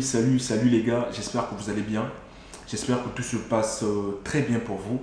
Salut les gars, j'espère que vous allez bien. J'espère que tout se passe très bien pour vous.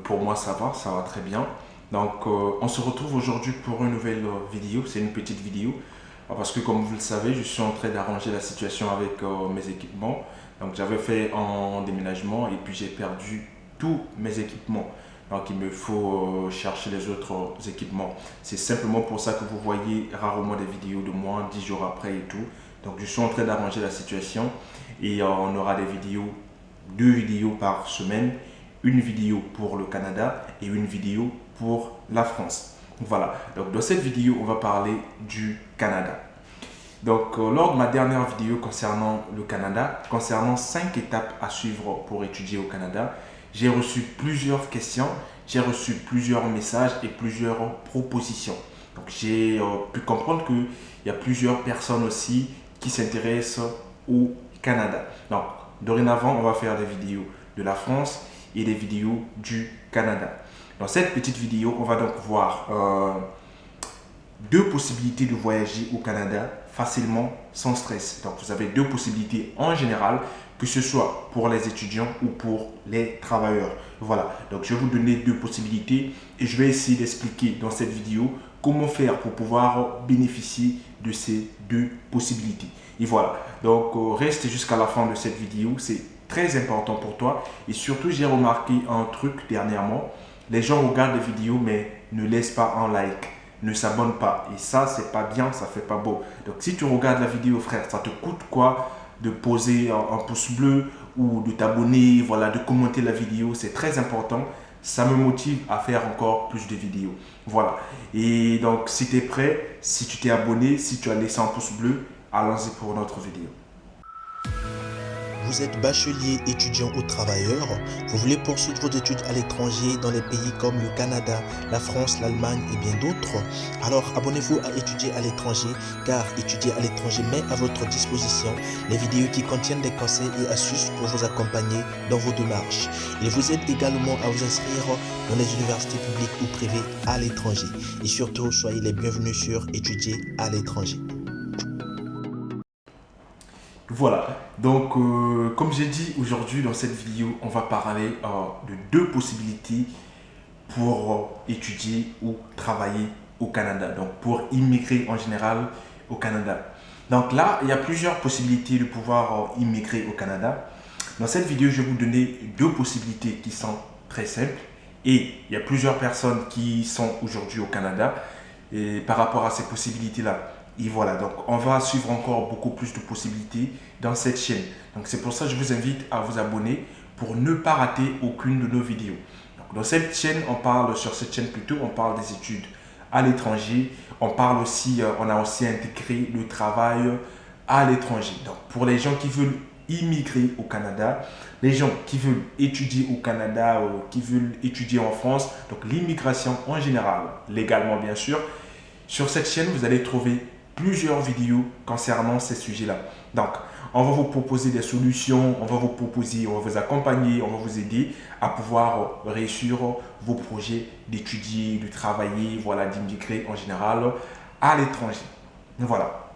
Pour moi ça va très bien. Donc on se retrouve aujourd'hui pour une nouvelle vidéo, c'est une petite vidéo. Parce que comme vous le savez, je suis en train d'arranger la situation avec mes équipements. Donc j'avais fait un déménagement et puis j'ai perdu tous mes équipements. Donc il me faut chercher les autres équipements. C'est simplement pour ça que vous voyez rarement des vidéos de moi 10 jours après et tout. Donc je suis en train d'arranger la situation et on aura des vidéos, 2 vidéos par semaine, une vidéo pour le Canada et une vidéo pour la France. Voilà, donc dans cette vidéo, on va parler du Canada. Donc lors de ma dernière vidéo concernant le Canada, concernant 5 étapes à suivre pour étudier au Canada, j'ai reçu plusieurs questions, j'ai reçu plusieurs messages et plusieurs propositions. Donc j'ai pu comprendre qu'il y a plusieurs personnes aussi qui s'intéressent au Canada. Donc, dorénavant, on va faire des vidéos de la France et des vidéos du Canada. Dans cette petite vidéo, on va donc voir 2 possibilités de voyager au Canada facilement, sans stress. Donc, vous avez 2 possibilités en général, que ce soit pour les étudiants ou pour les travailleurs. Voilà, donc je vais vous donner 2 possibilités et je vais essayer d'expliquer dans cette vidéo comment faire pour pouvoir bénéficier de ces 2 possibilités. Et voilà, donc reste jusqu'à la fin de cette vidéo, c'est très important pour toi. Et surtout, j'ai remarqué un truc dernièrement, les gens regardent des vidéos mais ne laissent pas un like, ne s'abonnent pas. Et ça, c'est pas bien, ça fait pas beau. Donc si tu regardes la vidéo, frère, ça te coûte quoi de poser un pouce bleu ou de t'abonner, voilà, de commenter la vidéo, c'est très important. Ça me motive à faire encore plus de vidéos. Voilà. Et donc, si tu es prêt, si tu t'es abonné, si tu as laissé un pouce bleu, allons-y pour notre vidéo. Vous êtes bachelier, étudiant ou travailleur, vous voulez poursuivre vos études à l'étranger dans les pays comme le Canada, la France, l'Allemagne et bien d'autres? Alors abonnez-vous à Étudier à l'étranger, car Étudier à l'étranger met à votre disposition les vidéos qui contiennent des conseils et astuces pour vous accompagner dans vos démarches. Il vous aide également à vous inscrire dans les universités publiques ou privées à l'étranger. Et surtout, soyez les bienvenus sur Étudier à l'étranger. Voilà, donc comme j'ai dit aujourd'hui dans cette vidéo, on va parler de 2 possibilités pour étudier ou travailler au Canada, donc pour immigrer en général au Canada. Donc là, il y a plusieurs possibilités de pouvoir immigrer au Canada. Dans cette vidéo, je vais vous donner 2 possibilités qui sont très simples et il y a plusieurs personnes qui sont aujourd'hui au Canada et par rapport à ces possibilités-là. Et voilà, donc on va suivre encore beaucoup plus de possibilités dans cette chaîne. Donc c'est pour ça que je vous invite à vous abonner pour ne pas rater aucune de nos vidéos. Donc, dans cette chaîne, sur cette chaîne plutôt, on parle des études à l'étranger. On parle aussi, on a aussi intégré le travail à l'étranger. Donc pour les gens qui veulent immigrer au Canada, les gens qui veulent étudier au Canada, qui veulent étudier en France, donc l'immigration en général, légalement bien sûr. Sur cette chaîne, vous allez trouver plusieurs vidéos concernant ces sujets-là. Donc, on va vous proposer des solutions, on va vous accompagner, on va vous aider à pouvoir réussir vos projets d'étudier, de travailler, voilà, d'immigrer en général à l'étranger. Voilà.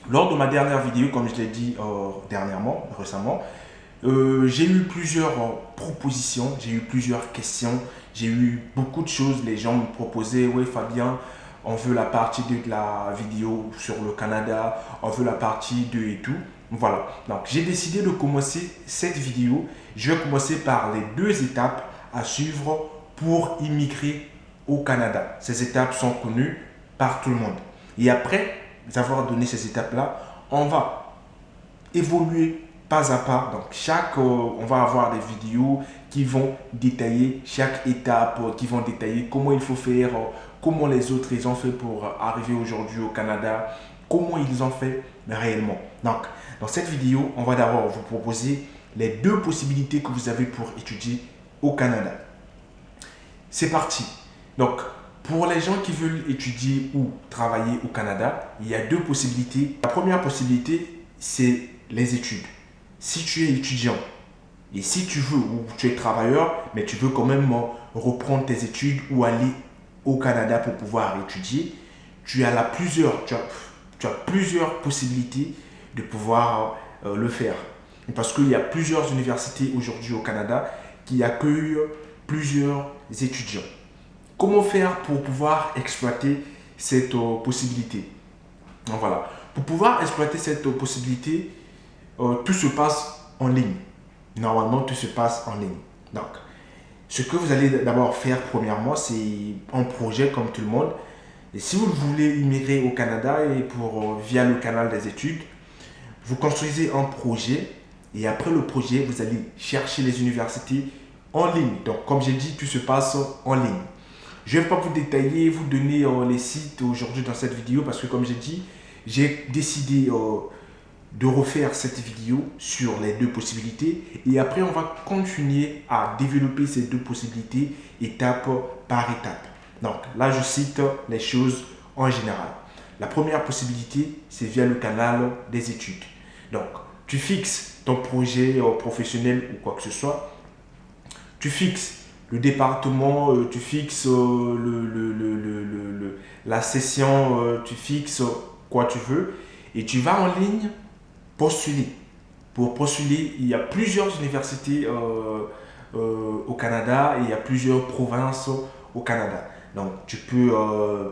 Lors de ma dernière vidéo, comme je l'ai dit récemment, j'ai eu plusieurs propositions, j'ai eu plusieurs questions, j'ai eu beaucoup de choses. Les gens me proposaient, oui Fabien, on veut la partie 2 de la vidéo sur le Canada, on veut la partie 2 et tout. Voilà, donc j'ai décidé de commencer cette vidéo. Je vais commencer par les 2 étapes à suivre pour immigrer au Canada. Ces étapes sont connues par tout le monde. Et après avoir donné ces étapes-là, on va évoluer pas à pas. Donc on va avoir des vidéos qui vont détailler chaque étape, qui vont détailler comment il faut faire, comment les autres ils ont fait pour arriver aujourd'hui au Canada, comment ils ont fait réellement. Donc, dans cette vidéo, on va d'abord vous proposer les 2 possibilités que vous avez pour étudier au Canada. C'est parti. Donc, pour les gens qui veulent étudier ou travailler au Canada, il y a 2 possibilités. La première possibilité, c'est les études. Si tu es étudiant et si tu veux, ou tu es travailleur, mais tu veux quand même reprendre tes études ou aller au Canada pour pouvoir étudier, tu as plusieurs possibilités de pouvoir le faire. Parce qu'il y a plusieurs universités aujourd'hui au Canada qui accueillent plusieurs étudiants. Comment faire pour pouvoir exploiter cette possibilité? Donc voilà. Pour pouvoir exploiter cette possibilité, tout se passe en ligne. Normalement, tout se passe en ligne. Donc, ce que vous allez d'abord faire premièrement, c'est un projet comme tout le monde. Et si vous voulez immigrer au Canada et via le canal des études, vous construisez un projet et après le projet, vous allez chercher les universités en ligne. Donc, comme j'ai dit, tout se passe en ligne. Je ne vais pas vous détailler, vous donner les sites aujourd'hui dans cette vidéo parce que comme j'ai dit, j'ai décidé de refaire cette vidéo sur les deux possibilités et après on va continuer à développer ces deux possibilités étape par étape. Donc là je cite les choses en général. La première possibilité c'est via le canal des études. Donc tu fixes ton projet professionnel ou quoi que ce soit, tu fixes le département, tu fixes la session, tu fixes quoi tu veux et tu vas en ligne postuler. Pour postuler, il y a plusieurs universités au Canada et il y a plusieurs provinces au Canada. Donc, tu peux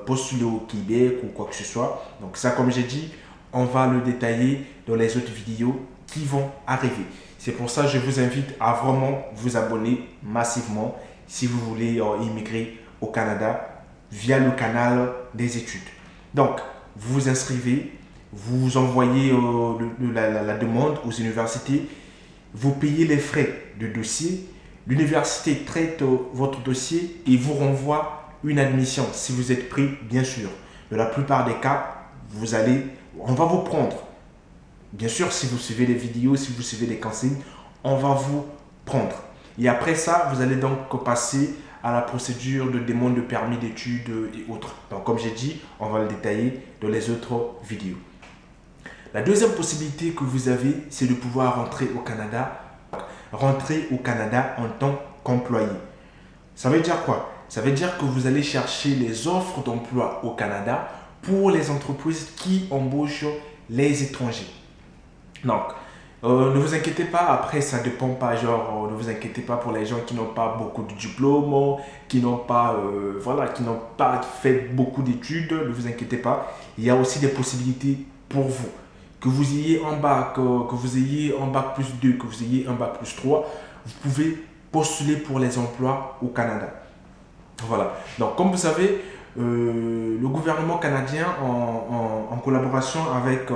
postuler au Québec ou quoi que ce soit. Donc, ça, comme j'ai dit, on va le détailler dans les autres vidéos qui vont arriver. C'est pour ça que je vous invite à vraiment vous abonner massivement si vous voulez immigrer au Canada via le canal des études. Donc, vous vous inscrivez, vous envoyez la demande aux universités, vous payez les frais de dossier, l'université traite votre dossier et vous renvoie une admission si vous êtes pris, bien sûr. Dans la plupart des cas, on va vous prendre. Bien sûr, si vous suivez les vidéos, si vous suivez les consignes, on va vous prendre. Et après ça, vous allez donc passer à la procédure de demande de permis d'études et autres. Donc, comme j'ai dit, on va le détailler dans les autres vidéos. La deuxième possibilité que vous avez, c'est de pouvoir rentrer au Canada en tant qu'employé. Ça veut dire quoi? Ça veut dire que vous allez chercher les offres d'emploi au Canada pour les entreprises qui embauchent les étrangers. Donc, ne vous inquiétez pas, après ça dépend pas, ne vous inquiétez pas pour les gens qui n'ont pas beaucoup de diplômes, qui n'ont pas fait beaucoup d'études, ne vous inquiétez pas. Il y a aussi des possibilités pour vous. Que vous ayez un bac, que vous ayez un bac plus 2, que vous ayez un bac plus 3, vous pouvez postuler pour les emplois au Canada. Voilà. Donc, comme vous savez, le gouvernement canadien, en collaboration avec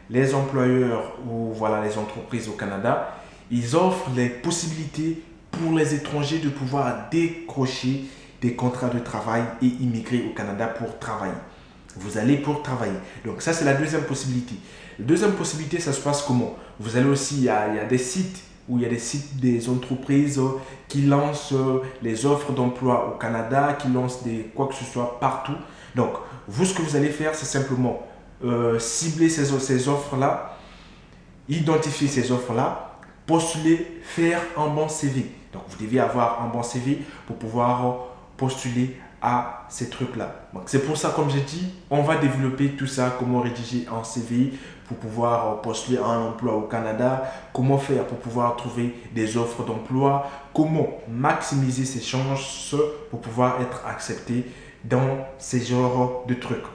les employeurs ou les entreprises au Canada, ils offrent les possibilités pour les étrangers de pouvoir décrocher des contrats de travail et immigrer au Canada pour travailler. Vous allez pour travailler. Donc ça, c'est la deuxième possibilité. La deuxième possibilité, ça se passe comment? Vous allez aussi, il y a des sites où il y a des entreprises qui lancent les offres d'emploi au Canada, qui lancent quoi que ce soit partout. Donc, vous, ce que vous allez faire, c'est simplement cibler ces offres-là, identifier ces offres-là, postuler, faire un bon CV. Donc, vous devez avoir un bon CV pour pouvoir postuler à ces trucs-là. Donc, c'est pour ça, comme j'ai dit, on va développer tout ça, comment rédiger un CV pour pouvoir postuler à un emploi au Canada, comment faire pour pouvoir trouver des offres d'emploi, comment maximiser ses chances pour pouvoir être accepté dans ces genres de trucs.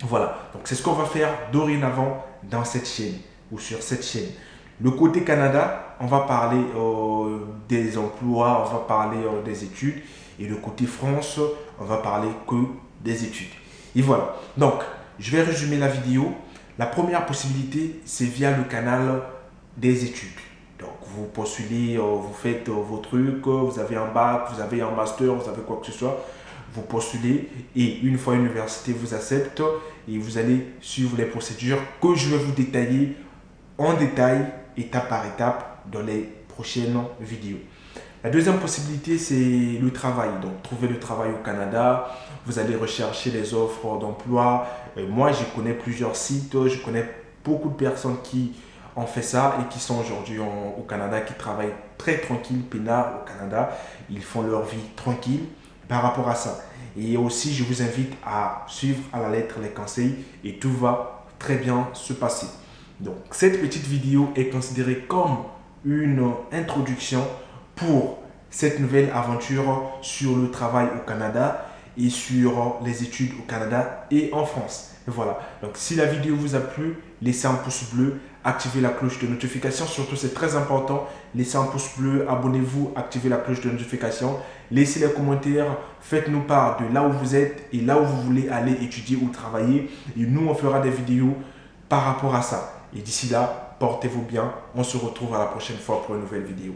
Voilà, donc c'est ce qu'on va faire dorénavant dans cette chaîne ou sur cette chaîne. Le côté Canada, on va parler des emplois, on va parler des études. Et le côté France, on va parler que des études. Et voilà. Donc, je vais résumer la vidéo. La première possibilité, c'est via le canal des études. Donc, vous postulez, vous faites vos trucs, vous avez un bac, vous avez un master, vous avez quoi que ce soit. Vous postulez et une fois l'université vous accepte et vous allez suivre les procédures que je vais vous détailler en détail, étape par étape, dans les prochaines vidéos. La deuxième possibilité, c'est le travail. Donc, trouver le travail au Canada. Vous allez rechercher les offres d'emploi. Moi, je connais plusieurs sites. Je connais beaucoup de personnes qui ont fait ça et qui sont aujourd'hui au Canada, qui travaillent très tranquille, peinard au Canada. Ils font leur vie tranquille par rapport à ça. Et aussi, je vous invite à suivre à la lettre les conseils et tout va très bien se passer. Donc cette petite vidéo est considérée comme une introduction pour cette nouvelle aventure sur le travail au Canada et sur les études au Canada et en France. Et voilà, donc si la vidéo vous a plu, laissez un pouce bleu, activez la cloche de notification, surtout c'est très important, laissez un pouce bleu, abonnez-vous, activez la cloche de notification, laissez les commentaires, faites-nous part de là où vous êtes et là où vous voulez aller étudier ou travailler et nous on fera des vidéos par rapport à ça. Et d'ici là, portez-vous bien, on se retrouve à la prochaine fois pour une nouvelle vidéo.